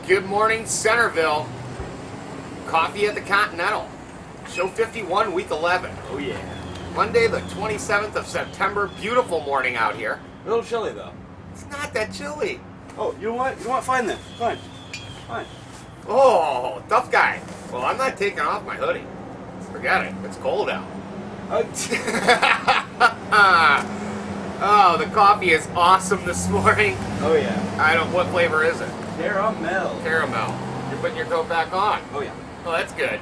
Good morning, Centerville. Coffee at the Continental. Show 51, week 11. Oh yeah. Monday, the 27th of September. Beautiful morning out here. A little chilly though. It's not that chilly. Oh, you know what? You know what? Fine then. Fine. Fine. Oh, tough guy. Well, I'm not taking off my hoodie. Forget it. It's cold out. Oh, the coffee is awesome this morning. Oh yeah. I don't. What flavor is it? Caramel. Caramel. You're putting your coat back on. Oh yeah. Oh, that's good.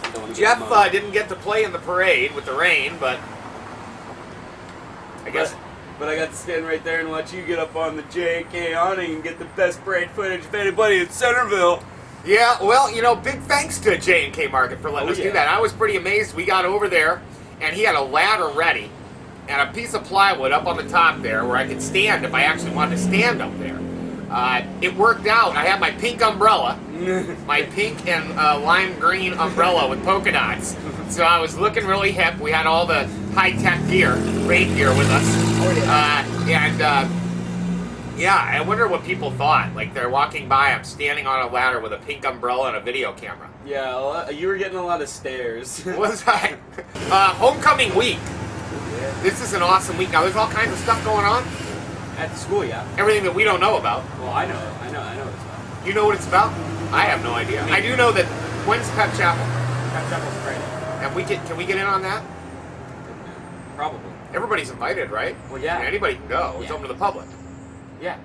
Don't wanna get Jeff mud. didn't get to play in the parade with the rain, but I guess. But I got to stand right there and watch you get up on the JK awning and get the best parade footage of anybody in Centerville. Yeah, well, you know, big thanks to J&K Market for letting us do yeah. that. I was pretty amazed. We got over there, and he had a ladder ready and a piece of plywood up on the top there where I could stand if I actually wanted to stand up there. It worked out. I had my pink umbrella, my pink and lime green umbrella with polka dots. So I was looking really hip. We had all the high-tech gear, rain gear with us. Oh, yeah. Yeah, I wonder what people thought. Like, they're walking by, I'm standing on a ladder with a pink umbrella and a video camera. Yeah, you were getting a lot of stares. Was I? Homecoming week. Yeah. This is an awesome week. Now, there's all kinds of stuff going on. At the school, yeah. Everything that we don't know about. Well, I know what it's about. You know what it's about? I have no idea. I do know that when's Pep Chapel? Pep Chapel's Friday. And can we get in on that? Probably. Everybody's invited, right? Well, yeah. I mean, anybody can go. It's Yeah. open to the public. Yeah.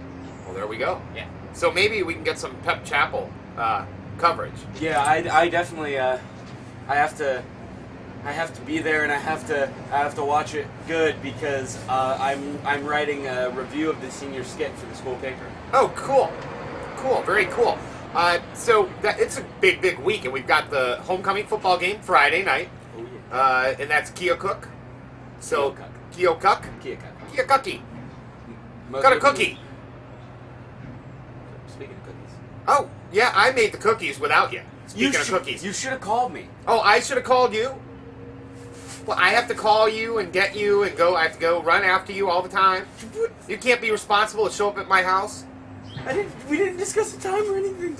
Well, there we go. Yeah. So maybe we can get some Pep Chapel coverage. Yeah, I definitely I have to be there and I have to watch it good because I'm writing a review of the senior skit for the school paper. Oh, cool. Cool, very cool. So it's a big week, and we've got the homecoming football game Friday night, Oh yeah. and that's Keokuk. So Keokuk. Keokuki. Got a cookie. Speaking of cookies. Oh, yeah, I made the cookies without you. Speaking of cookies. You should have called me. Oh, I should have called you? Well, I have to call you and get you and go. I have to go run after you all the time. You can't be responsible to show up at my house. We didn't discuss the time or anything.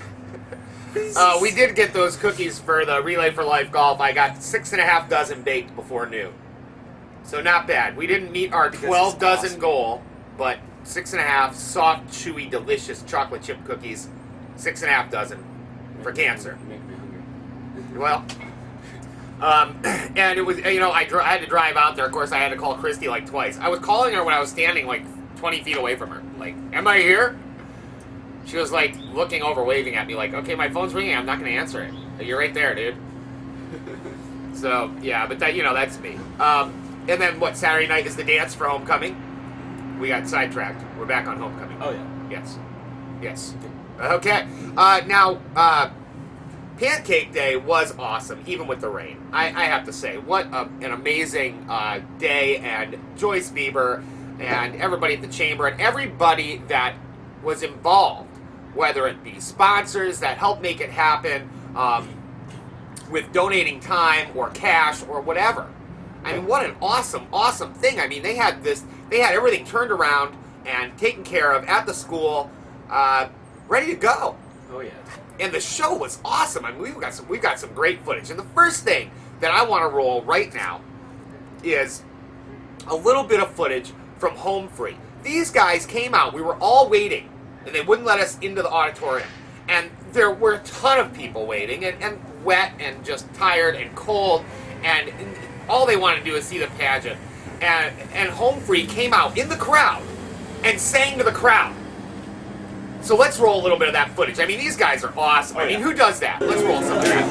We did get those cookies for the Relay for Life golf. I got 6.5 dozen baked before noon. So not bad. We didn't meet our 12 dozen awesome. goal, but 6.5 soft, chewy, delicious chocolate chip cookies. 6.5 dozen for cancer. You make me hungry. Well, and it was, you know, I had to drive out there. Of course, I had to call Christy like twice. I was calling her when I was standing like 20 feet away from her. Like, am I here? She was like looking over, waving at me like, okay, my phone's ringing. I'm not going to answer it. You're right there, dude. So, yeah, but that, you know, that's me. And then what, Saturday night is the dance for homecoming. We got sidetracked. We're back on homecoming. Oh yeah. Yes. Yes. Okay. Now, Pancake Day was awesome, even with the rain. I have to say, what an amazing day, and Joyce Bieber and everybody at the chamber and everybody that was involved, whether it be sponsors that helped make it happen, with donating time or cash or whatever. I mean, what an awesome thing. I mean, they had everything turned around and taken care of at the school, ready to go. Oh yeah. And the show was awesome. I mean, we've got some great footage. And the first thing that I want to roll right now is a little bit of footage from Home Free. These guys came out. We were all waiting, and they wouldn't let us into the auditorium. And there were a ton of people waiting, and wet, and just tired, and cold, and all they wanted to do is see the pageant. And Home Free came out in the crowd and sang to the crowd. So let's roll a little bit of that footage. I mean, these guys are awesome. I mean, who does that? Let's roll some of that.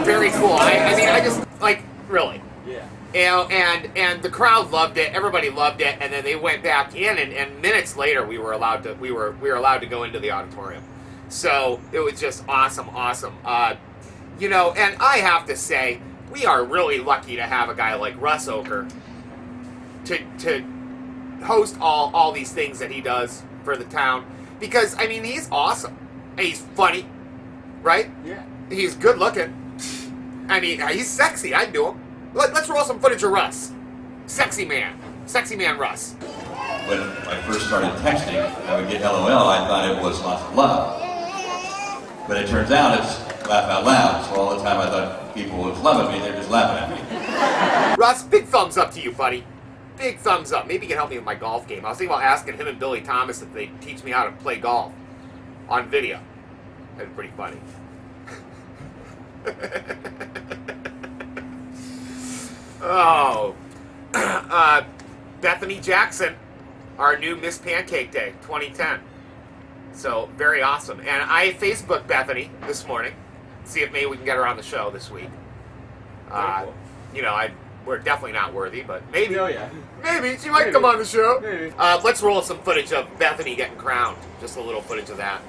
Very cool. I mean, I just, like, really. Yeah. You know, and the crowd loved it. Everybody loved it. And then they went back in, and minutes later, we were allowed to go into the auditorium. So it was just awesome. You know, and I have to say, we are really lucky to have a guy like Russ Oker to host all these things that he does for the town, because I mean, he's awesome and he's funny right? Yeah. He's good looking. I mean, he's sexy. I'd do him. Let's roll some footage of Russ. Sexy man Russ. When I first started texting, I would get LOL. I thought it was lots of love. But it turns out it's laugh out loud. So all the time I thought people would love at me, they're just laughing at me. Russ, big thumbs up to you, buddy. Big thumbs up. Maybe you can help me with my golf game. I was thinking about asking him and Billy Thomas if they'd teach me how to play golf on video. That'd be pretty funny. Oh. Bethany Jackson, our new Miss Pancake Day 2010. So, very awesome. And I Facebooked Bethany this morning. See if maybe we can get her on the show this week. Cool. You know, we're definitely not worthy, but maybe. Oh, yeah. Maybe. She might come on the show. Maybe. Let's roll some footage of Bethany getting crowned. Just a little footage of that.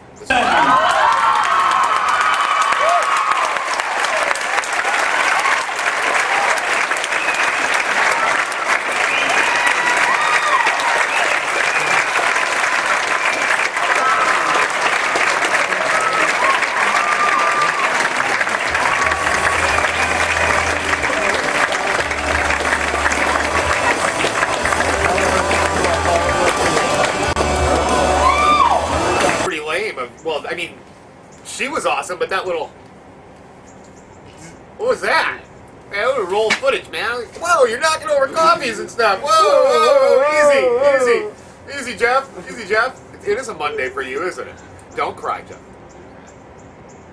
Well, I mean, she was awesome, but that little... What was that? Man, that was roll footage, man. Whoa, you're knocking over coffees and stuff. Whoa, easy, Jeff. Easy, Jeff. It is a Monday for you, isn't it? Don't cry, Jeff.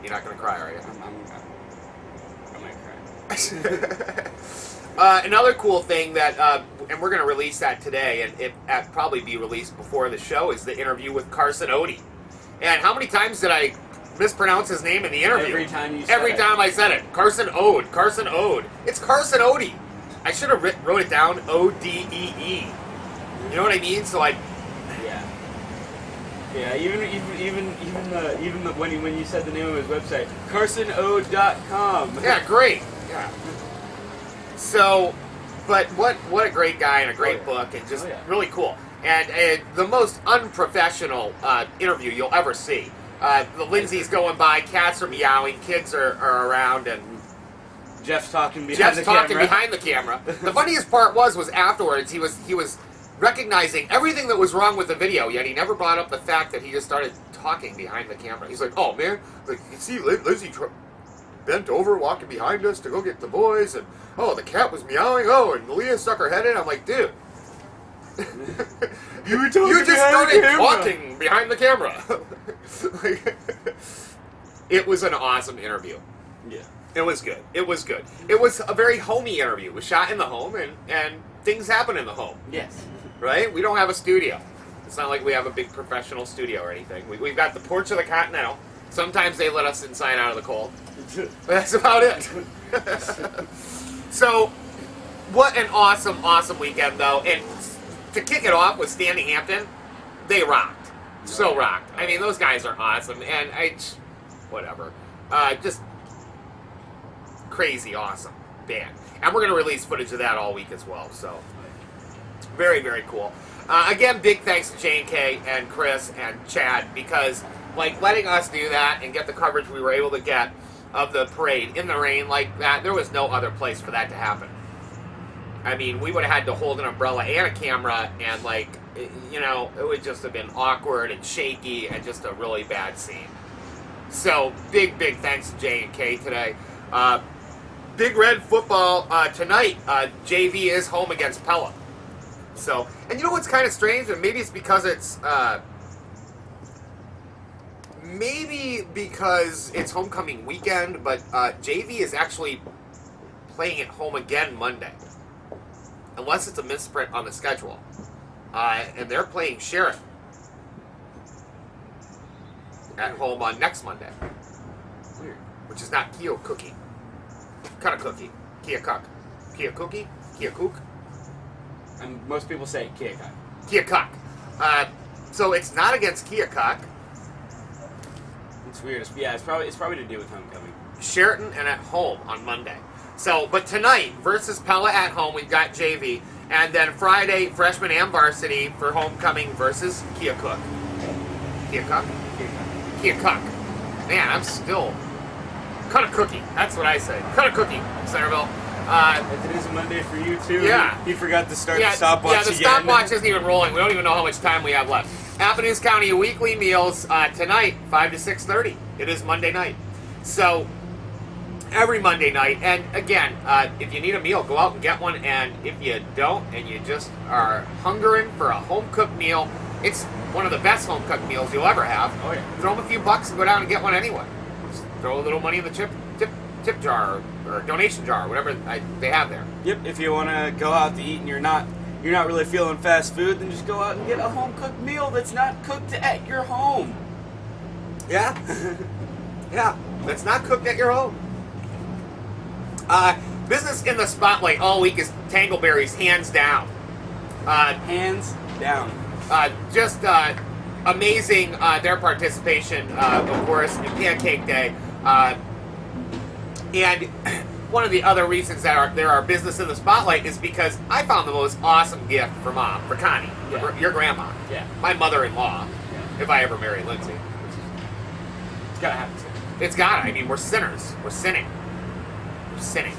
You're not going to cry, are you? I might cry. Another cool thing that, and we're going to release that today, and it probably be released before the show, is the interview with Carson Odie. And how many times did I mispronounce his name in the interview? Every time you said Every time I said it. Carson Ode. It's Carson Odie. I should have wrote it down O-D-E-E. You know what I mean? So Yeah, even when you said the name of his website, CarsonOde.com. Yeah, great. Yeah. So, but what a great guy and a great book, and just really cool. And the most unprofessional interview you'll ever see. The Lindsay's going by, cats are meowing, kids are around, and Jeff's talking behind the camera. The funniest part was afterwards he was recognizing everything that was wrong with the video, yet he never brought up the fact that he just started talking behind the camera. He's like, "Oh man, like you see Lindsay bent over, walking behind us to go get the boys, and oh the cat was meowing, oh and Leah stuck her head in." I'm like, dude. You just started talking behind the camera. It was an awesome interview. Yeah. It was good. It was a very homey interview. It was shot in the home, and things happen in the home. Yes. Right? We don't have a studio. It's not like we have a big professional studio or anything. We've got the porch of the Continental. Sometimes they let us inside out of the cold. But that's about it. So, what an awesome weekend, though. And to kick it off with Standing Hampton, they rocked. So rocked. I mean, those guys are awesome. And whatever. Just crazy awesome band. And we're going to release footage of that all week as well. So, very, very cool. Again, big thanks to J&K and Chris and Chad, because like letting us do that and get the coverage we were able to get of the parade in the rain like that, there was no other place for that to happen. I mean, we would have had to hold an umbrella and a camera, and like, you know, it would just have been awkward and shaky and just a really bad scene. So, big thanks to J&K today. Big Red football tonight. JV is home against Pella. So, and you know what's kind of strange? And maybe it's because it's homecoming weekend, but JV is actually playing at home again Monday. Unless it's a misprint on the schedule. And they're playing Sheriff at home on next Monday. Weird. Which is not Keo Cookie. Kind of cookie. Kia Cook. Kia Cookie? Kia Cook? And most people say Keokuk. Keokuk. So it's not against Keokuk. It's weird. It's probably to do with homecoming. Sheraton and at home on Monday. So, but tonight, versus Pella at home, we've got JV. And then Friday, freshman and varsity for homecoming versus Keokuk. Keokuk? Keokuk. Man, I'm still Cut a cookie. That's what I say. Cut a cookie, Centerville. Today's a Monday for you too. Yeah. He forgot to start the stopwatch Yeah, the again. stopwatch isn't even rolling. We don't even know how much time we have left. Appanoose County weekly meals tonight, 5 to 6:30. It is Monday night. So, every Monday night. And again, if you need a meal, go out and get one. And if you don't, and you just are hungering for a home-cooked meal, it's one of the best home-cooked meals you'll ever have. Oh, yeah. Throw them a few bucks and go down and get one anyway. Just throw a little money in the tip jar or donation jar, whatever they have there. Yep. If you want to go out to eat and you're not really feeling fast food, then just go out and get a home cooked meal that's not cooked at your home. Yeah. Yeah. That's not cooked at your home. Business in the spotlight all week is Tangleberries, hands down. Hands down. Just amazing their participation, of course, in Pancake Day. And one of the other reasons that there are business in the spotlight is because I found the most awesome gift for Mom, for Connie, your grandma, my mother-in-law, if I ever marry Lindsay. It's gotta happen. It's gotta. I mean, we're sinners. We're sinning. We're sinning.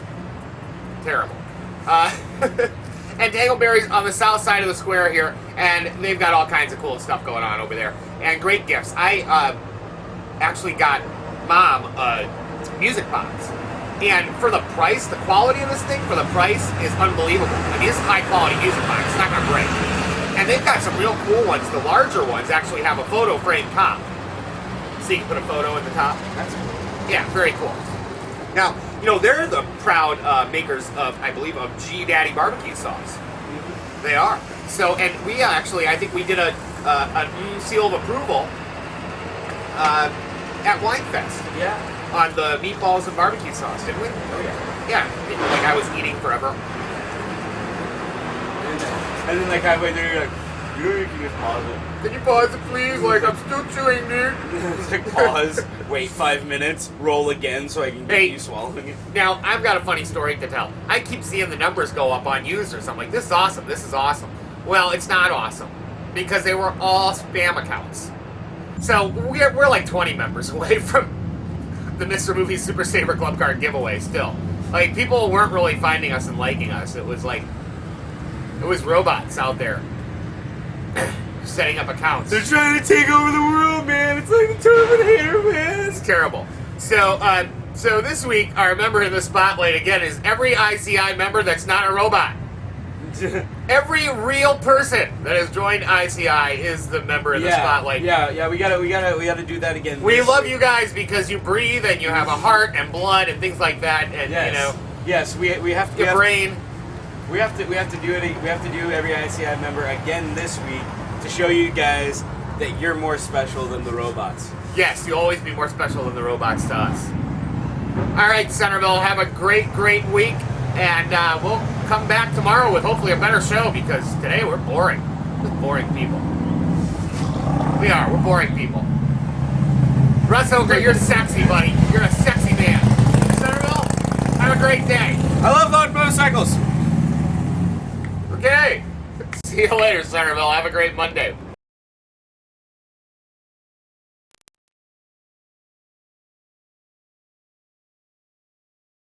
Terrible. And Tangleberry's on the south side of the square here, and they've got all kinds of cool stuff going on over there. And great gifts. I actually got Mom a music box. And for the price, the quality of this thing, for the price, is unbelievable. I mean, it's a high-quality music box. It's not going to break. And they've got some real cool ones. The larger ones actually have a photo frame top. So you can put a photo at the top. That's cool. Yeah, very cool. Now, you know, they're the proud makers of, I believe, of G Daddy barbecue sauce. Mm-hmm. They are. So, and we actually, I think we did a seal of approval at Winefest. Yeah. On the meatballs and barbecue sauce, didn't we? Oh yeah. Yeah, like I was eating forever. And then like halfway through, you're like, you can just pause it. Can you pause it, please? Like, I'm still chewing, dude. It's like pause, wait 5 minutes, roll again so I can get you swallowing it. Now, I've got a funny story to tell. I keep seeing the numbers go up on users. I'm like, this is awesome, this is awesome. Well, it's not awesome, because they were all spam accounts. So, we're like 20 members away from the Mr. Movie Super Saver Club Card giveaway still. Like, people weren't really finding us and liking us. It was like, it was robots out there setting up accounts. They're trying to take over the world, man. It's like the Terminator, man. It's terrible. So, so this week, our member in the spotlight again is every ICI member that's not a robot. Every real person that has joined ICI is the member in the spotlight. Yeah, we gotta do that again. We love you guys because you breathe and you have a heart and blood and things like that, and you know. Yes, we have to. Your brain. We have to do it. We have to do every ICI member again this week to show you guys that you're more special than the robots. Yes, you'll always be more special than the robots to us. All right, Centerville, have a great, great week. And we'll come back tomorrow with hopefully a better show because today we're boring. We're boring people. We are. We're boring people. Russ Oker, you're sexy, buddy. You're a sexy man. Centerville, have a great day. I love on motorcycles. Okay. See you later, Centerville. Have a great Monday.